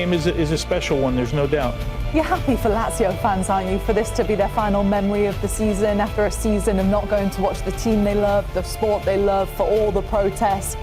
Game is a special one, there's no doubt. You're happy for Lazio fans, aren't you, for this to be their final memory of the season after a season of not going to watch the team they love, the sport they love, for all the protests.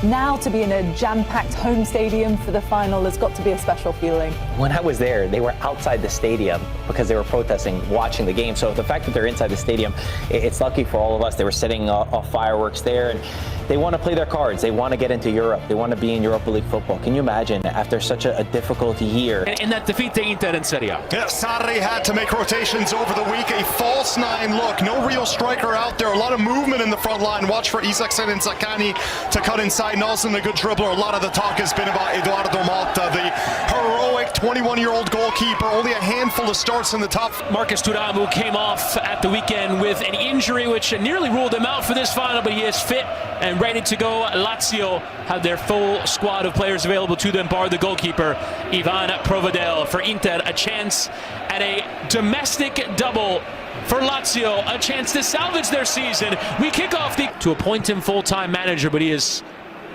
Now to be in a jam-packed home stadium for the final has got to be a special feeling. When I was there, they were outside the stadium because they were protesting, watching the game. So the fact that they're inside the stadium, it's lucky for all of us. They were setting off fireworks there, and they want to play their cards. They want to get into Europe. They want to be in Europa League football. Can you imagine after such a difficult year? In that defeat to Inter in Serie A. Yeah, Sarri had to make rotations over the week. A false nine look. No real striker out there. A lot of movement in the front line. Watch for Isaacsen and Zaccagni to cut inside. Nelson, a good dribbler. A lot of the talk has been about Eduardo Malta, the heroic 21-year-old goalkeeper. Only a handful of starts in the top. Marcus Thuram, who came off at the weekend with an injury which nearly ruled him out for this final, but he is fit and ready to go. Lazio have their full squad of players available to them, bar the goalkeeper, Ivan Provedel. For Inter, a chance at a domestic double. For Lazio, a chance to salvage their season. We kick off to appoint him full-time manager, but he has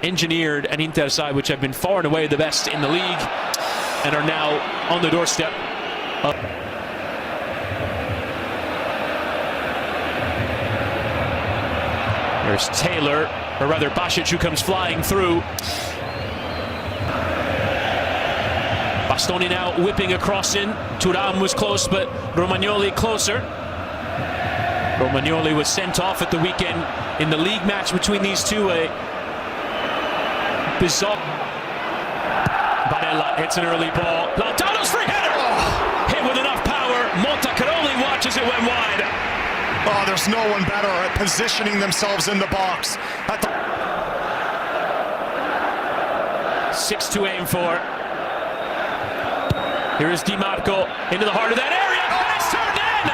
engineered an Inter side which have been far and away the best in the league and are now on the doorstep. There's Taylor, or rather Basic, who comes flying through. Bastoni now whipping across in. Thuram was close, but Romagnoli closer. Romagnoli was sent off at the weekend in the league match between these two. Bizarre. Barella hits an early ball. Lautaro's free header! Oh. Hit with enough power. Monta could only watch as it went wide. Oh, there's no one better at positioning themselves in the box. 6 to aim for. Here is Di Marco into the heart of that area, and it's turned in!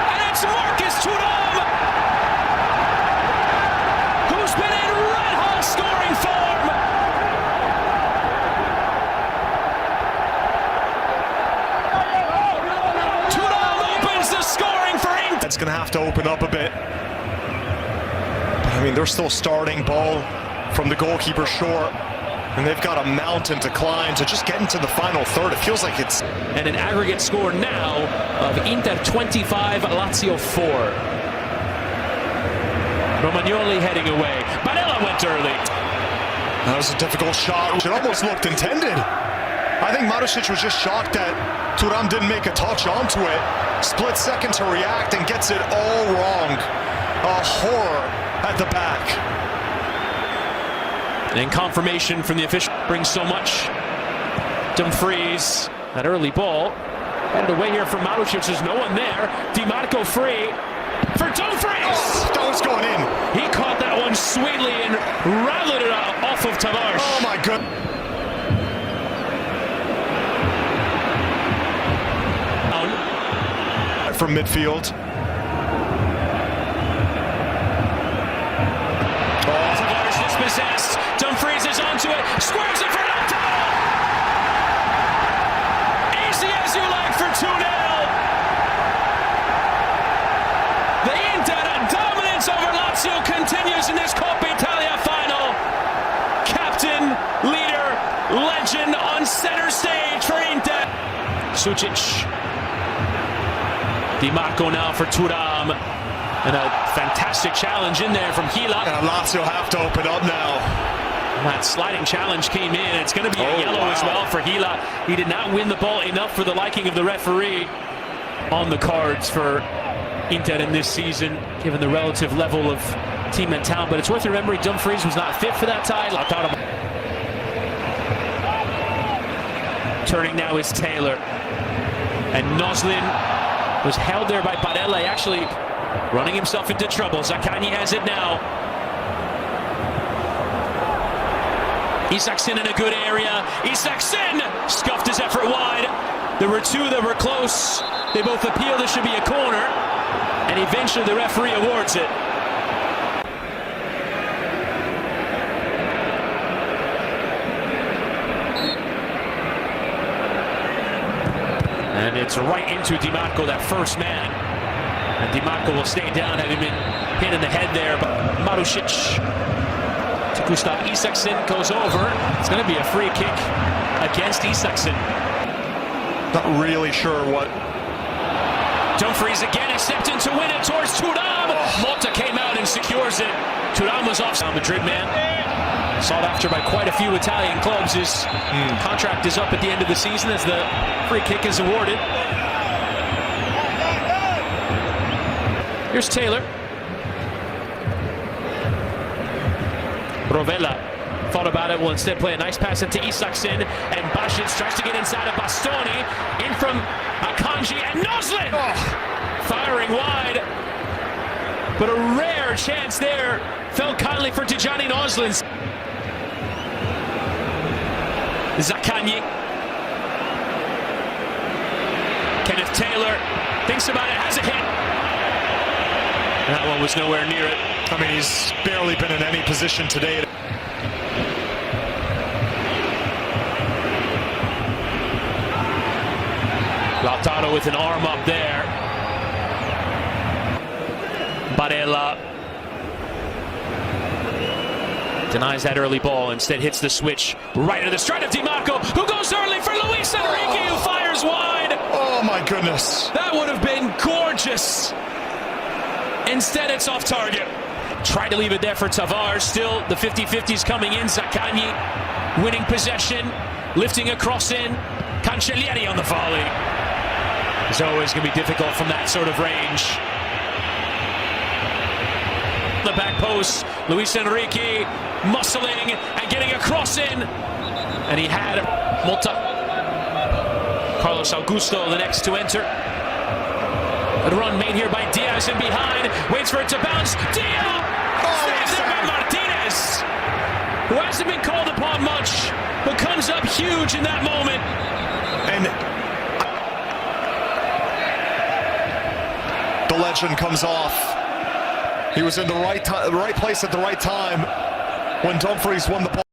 And it's Marcus Thuram, who's been in red-hot scoring form. Thuram opens the scoring for Inter. That's going to have to open up a bit. But, I mean, they're still starting ball from the goalkeeper short. And they've got a mountain to climb to just get into the final third. It feels like it's... And an aggregate score now of Inter 25, Lazio 4. Romagnoli heading away. Barella went early. That was a difficult shot. It almost looked intended. I think Marusic was just shocked that Thuram didn't make a touch onto it. Split second to react and gets it all wrong. A horror at the back. And confirmation from the official brings so much. Dumfries, that early ball. Headed away here from Marusic. There's no one there. Di Marco free for Dumfries. Oh, that was going in. He caught that one sweetly and rattled it off of Tavares. Oh my goodness. From midfield. Tavares dispossessed. Dumfries is onto it. Squares it for Lautaro. Easy as you like for 2-0. The Inter dominance over Lazio continues in this Coppa Italia final. Captain, leader, legend on center stage for Inter. Sucic. Di Marco now for Thuram. And a fantastic challenge in there from Gila. And Lazio have to open up now. That sliding challenge came in. It's going to be a yellow as well for Gila. He did not win the ball enough for the liking of the referee. On the cards for Inter in this season, given the relative level of team and talent. But it's worth remembering Dumfries was not fit for that tie. Lautaro. Turning now is Taylor. And Noslin was held there by Barella, actually running himself into trouble. Zaccagni has it now. Isaacsen in a good area. Isaacsen scuffed his effort wide. There were two that were close. They both appealed. It should be a corner. And eventually the referee awards it. And it's right into Di Marco, that first man. And Di Marco will stay down, having been hit in the head there. But Marusic to Gustav Isaksen goes over. It's going to be a free kick against Isaksen. Not really sure what. Dumfries again, he stepped in to win it towards Thuram. Malta came out and secures it. Thuram was off. Madrid man, sought after by quite a few Italian clubs. His contract is up at the end of the season as the free kick is awarded. Here's Taylor. Rovella thought about it, will instead play a nice pass into Isaksen, and Basic tries to get inside of Bastoni, in from Akanji, and Noslin! Firing wide, but a rare chance there. Fell kindly for Tijani Noslin. Zaccagni. Kenneth Taylor thinks about it, has a hit. And that one was nowhere near it. I mean, he's barely been in any position today. Lautaro with an arm up there. Barella denies that early ball, instead hits the switch right at the stride of Di Marco, who goes early for Luis Enrique, who fires wide. Oh my goodness. That would have been gorgeous. Instead, it's off target. Tried to leave it there for Tavares. Still, the 50-50s coming in. Zaccagni winning possession, lifting a cross in. Cancellieri on the volley. It's always going to be difficult from that sort of range. The back post, Luis Enrique muscling and getting a cross in. And he had Malta. Carlos Augusto, the next to enter. A run made here by Diaz in behind, waits for it to bounce. Diaz! Stands there by Martinez, who hasn't been called upon much, but comes up huge in that moment. And the legend comes off. He was in the right place at the right time when Dumfries won the ball.